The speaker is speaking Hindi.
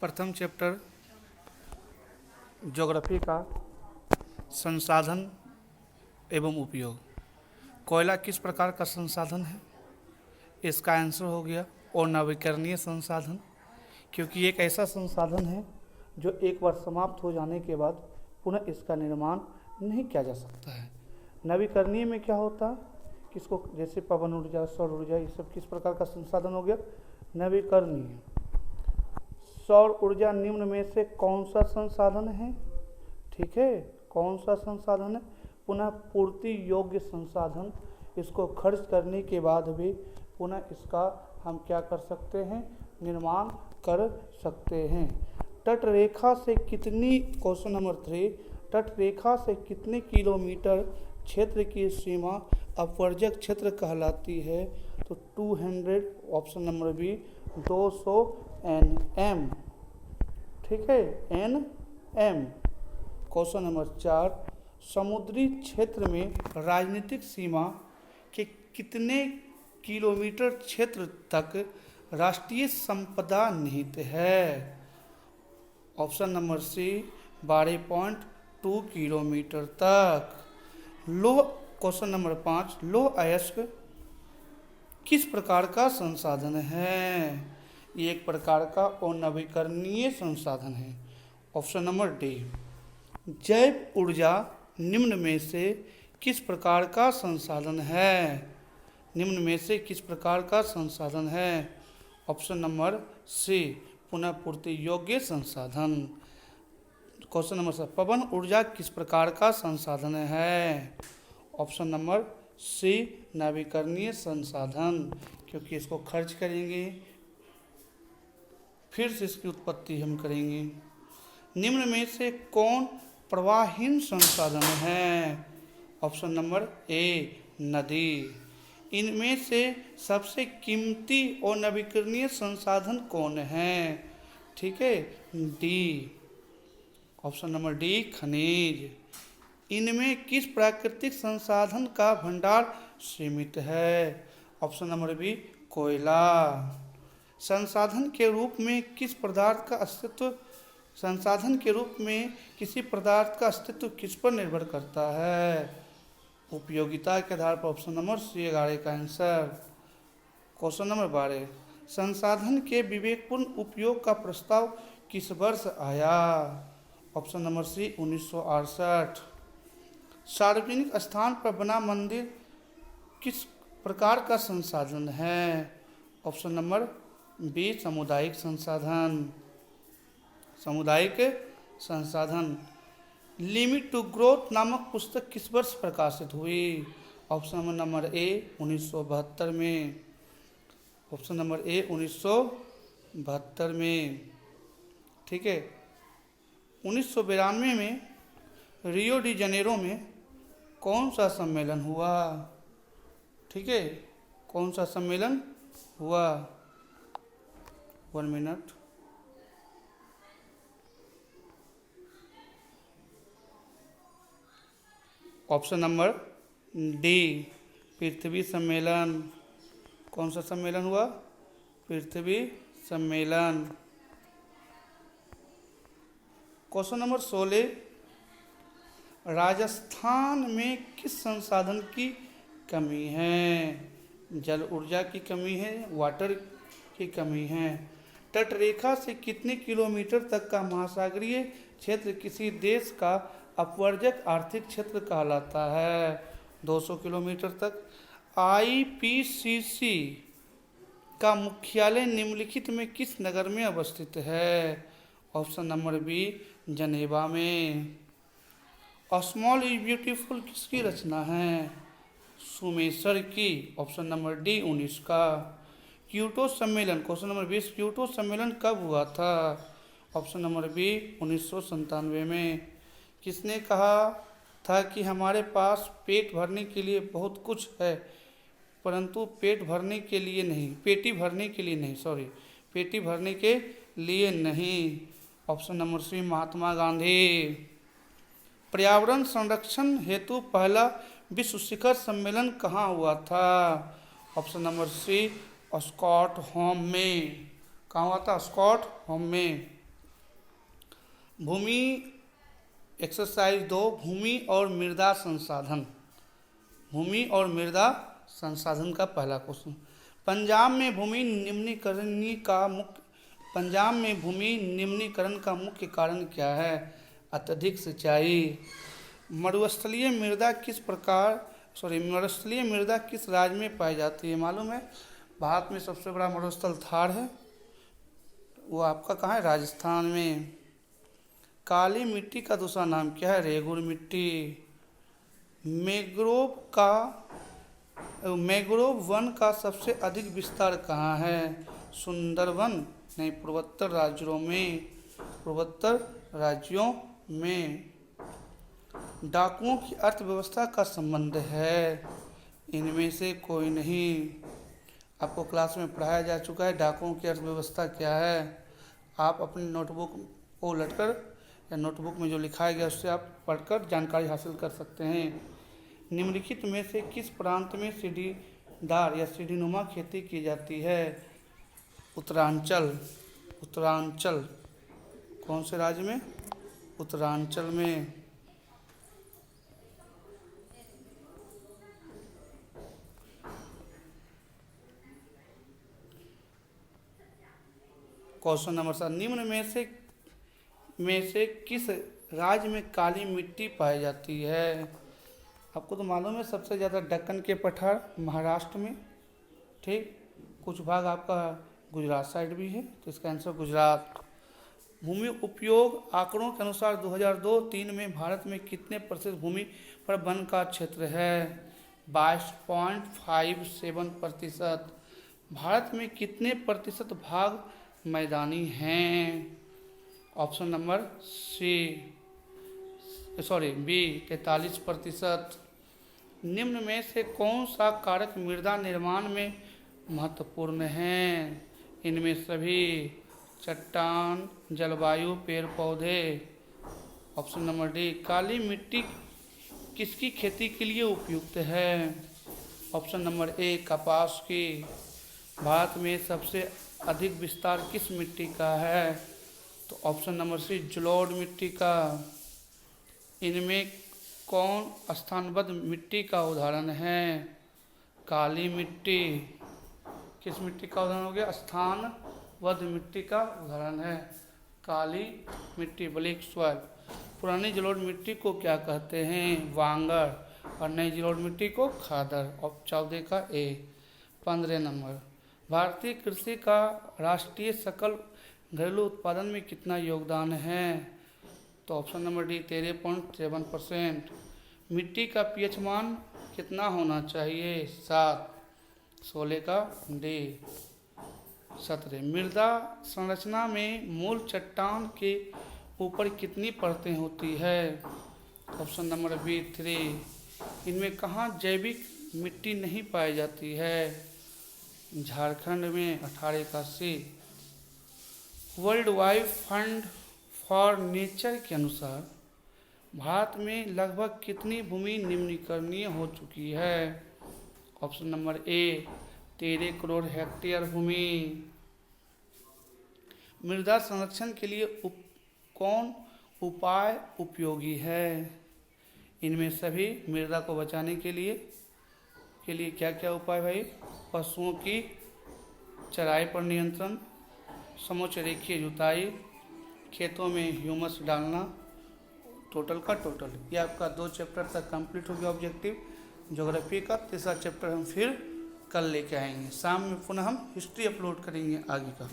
प्रथम चैप्टर ज्योग्राफी का संसाधन एवं उपयोग। कोयला किस प्रकार का संसाधन है? इसका आंसर हो गया और नवीकरणीय संसाधन, क्योंकि एक ऐसा संसाधन है जो एक बार समाप्त हो जाने के बाद पुनः इसका निर्माण नहीं किया जा सकता है। नवीकरणीय में क्या होता है कि इसको जैसे पवन ऊर्जा, सौर ऊर्जा, ये सब किस प्रकार का संसाधन हो गया? नवीकरणीय। सौर ऊर्जा निम्न में से कौन सा संसाधन है? ठीक है, कौन सा संसाधन है? पुनः पूर्ति योग्य संसाधन। इसको खर्च करने के बाद भी पुनः इसका हम क्या कर सकते हैं? निर्माण कर सकते हैं। तट रेखा से कितनी, क्वेश्चन नंबर 3, तट रेखा से कितने किलोमीटर क्षेत्र की सीमा अपवर्जक क्षेत्र कहलाती है? तो 200, ऑप्शन नंबर बी 200 NM। ठीक है, NM। क्वेश्चन नंबर 4, समुद्री क्षेत्र में राजनीतिक सीमा के कितने किलोमीटर क्षेत्र तक राष्ट्रीय संपदा निहित है? ऑप्शन नंबर सी 12.2 किलोमीटर तक। लौह, क्वेश्चन नंबर 5, लौह अयस्क किस प्रकार का संसाधन है? ये एक प्रकार का अनवीकरणीय संसाधन है। Option number D. जैव ऊर्जा निम्न में से किस प्रकार का संसाधन है? निम्न में से किस प्रकार का संसाधन है? ऑप्शन नंबर सी पुनः पूर्ति योग्य संसाधन। क्वेश्चन नंबर 7, पवन ऊर्जा किस प्रकार का संसाधन है? ऑप्शन नंबर सी नवीकरणीय संसाधन, क्योंकि इसको खर्च करेंगे फिर से इसकी उत्पत्ति हम करेंगे। निम्न में से कौन प्रवाहहीन संसाधन है? ऑप्शन नंबर ए नदी। इनमें से सबसे कीमती और नवीकरणीय संसाधन कौन है? ठीक है, डी, ऑप्शन नंबर डी खनिज। इनमें किस प्राकृतिक संसाधन का भंडार सीमित है? ऑप्शन नंबर बी कोयला। संसाधन के रूप में किस पदार्थ का अस्तित्व, संसाधन के रूप में किसी पदार्थ का अस्तित्व किस पर निर्भर करता है? उपयोगिता के आधार पर। ऑप्शन नंबर सी 11 का आंसर। क्वेश्चन नंबर 12, संसाधन के विवेकपूर्ण उपयोग का प्रस्ताव किस वर्ष आया? Option number C 1968। सार्वजनिक स्थान पर बना मंदिर किस प्रकार का संसाधन है? ऑप्शन नंबर बी सामुदायिक संसाधन। सामुदायिक संसाधन। लिमिट टू ग्रोथ नामक पुस्तक किस वर्ष प्रकाशित हुई? ऑप्शन नंबर ए 1972 में। ऑप्शन नंबर ए 1972 में। ठीक है, 1992 में रियो डी जनेरो में कौन सा सम्मेलन हुआ? ठीक है, कौन सा सम्मेलन हुआ? 1 मिनट। ऑप्शन नंबर डी पृथ्वी सम्मेलन। कौन सा सम्मेलन हुआ? पृथ्वी सम्मेलन। क्वेश्चन नंबर 16, राजस्थान में किस संसाधन की कमी है? जल ऊर्जा की कमी है, वाटर की कमी है। तट रेखा से कितने किलोमीटर तक का महासागरीय क्षेत्र किसी देश का अपवर्जक आर्थिक क्षेत्र कहलाता है? 200 किलोमीटर तक। IPCC का मुख्यालय निम्नलिखित में किस नगर में अवस्थित है? ऑप्शन नंबर बी जनेवा में। स्मॉल इज ब्यूटीफुल किसकी रचना है? सुमेसर की। ऑप्शन नंबर डी 19 का। क्योटो सम्मेलन, क्वेश्चन नंबर 20, क्योटो सम्मेलन कब हुआ था? ऑप्शन नंबर बी 1997 में। किसने कहा था कि हमारे पास पेट भरने के लिए बहुत कुछ है, परंतु पेटी भरने के लिए नहीं, पेटी भरने के लिए नहीं। ऑप्शन नंबर सी महात्मा गांधी। पर्यावरण संरक्षण हेतु पहला विश्व शिखर सम्मेलन कहाँ हुआ था? ऑप्शन नंबर सी स्कॉटहोम में। कहाँ हुआ था? स्कॉटहोम में। भूमि एक्सरसाइज 2, भूमि और मृदा संसाधन। भूमि और मृदा संसाधन का पहला क्वेश्चन। पंजाब में भूमि निम्नीकरण का मुख्य कारण क्या है? अत्यधिक सिंचाई। मरुस्थलीय मृदा किस राज्य में पाई जाती है? मालूम है, भारत में सबसे बड़ा मरुस्थल थार है, वो आपका कहाँ है? राजस्थान में। काली मिट्टी का दूसरा नाम क्या है? रेगुर मिट्टी। मैंग्रोव वन का सबसे अधिक विस्तार कहाँ है? सुंदरवन नहीं, पूर्वोत्तर राज्यों में। डाकुओं की अर्थव्यवस्था का संबंध है? इनमें से कोई नहीं। आपको क्लास में पढ़ाया जा चुका है डाकुओं की अर्थव्यवस्था क्या है। आप अपनी नोटबुक को उलटकर या नोटबुक में जो लिखाया गया उससे आप पढ़कर जानकारी हासिल कर सकते हैं। निम्नलिखित में से किस प्रांत में सीढ़ीदार या सीढ़ीनुमा खेती की जाती है? उत्तरांचल। कौन से राज्य में? उत्तरांचल में। क्वेश्चन नंबर 7, निम्न में से किस राज्य में काली मिट्टी पाई जाती है? आपको तो मालूम है सबसे ज़्यादा दक्कन के पठार महाराष्ट्र में, ठीक। कुछ भाग आपका गुजरात साइड भी है, तो इसका आंसर गुजरात। भूमि उपयोग आंकड़ों के अनुसार 2002-03 में भारत में कितने प्रतिशत भूमि पर वन का क्षेत्र है? 22.57%। भारत में कितने प्रतिशत भाग मैदानी हैं? Option number B 43%। निम्न में से कौन सा कारक मृदा निर्माण में महत्वपूर्ण है? इनमें सभी चट्टान, जलवायु, पेड़ पौधे। Option number D. काली मिट्टी किसकी खेती के लिए उपयुक्त है? ऑप्शन नंबर ए कपास की। भारत में सबसे अधिक विस्तार किस मिट्टी का है? तो ऑप्शन नंबर सी जलोढ़ मिट्टी का। इनमें कौन स्थानबद्ध मिट्टी का उदाहरण है? काली मिट्टी। किस मिट्टी का उदाहरण हो गया? स्थानबद्ध मिट्टी का उदाहरण है काली मिट्टी, ब्लैक सॉइल। पुरानी जलोढ़ मिट्टी को क्या कहते हैं? वांगर। और नई जलोढ़ मिट्टी को खादर। और 14 का ए। 15 नंबर, भारतीय कृषि का राष्ट्रीय सकल घरेलू उत्पादन में कितना योगदान है? तो ऑप्शन नंबर डी 13.7%। मिट्टी का पीएच मान कितना होना चाहिए? 7। 16 का डी। 17, मृदा संरचना में मूल चट्टान के ऊपर कितनी परतें होती है? Option number B 3। इनमें कहाँ जैविक मिट्टी नहीं पाई जाती है? झारखंड में। 18 का C. World wide fund for nature के अनुसार भारत में लगभग कितनी भूमि निम्नीकरणीय हो चुकी है? Option number A 13 crore hectare भूमि। मृदा संरक्षण के लिए कौन उपाय उपयोगी है? इनमें सभी मृदा को बचाने के लिए क्या क्या उपाय भाई? पशुओं की चराई पर नियंत्रण, समोच्च रेखीय जुताई, खेतों में ह्यूमस डालना, टोटल का टोटल। ये आपका 2 चैप्टर तक कंप्लीट हो गया ऑब्जेक्टिव ज्योग्राफी का। तीसरा चैप्टर हम फिर कल लेके आएंगे। शाम में पुनः हम हिस्ट्री अपलोड करेंगे आगे का।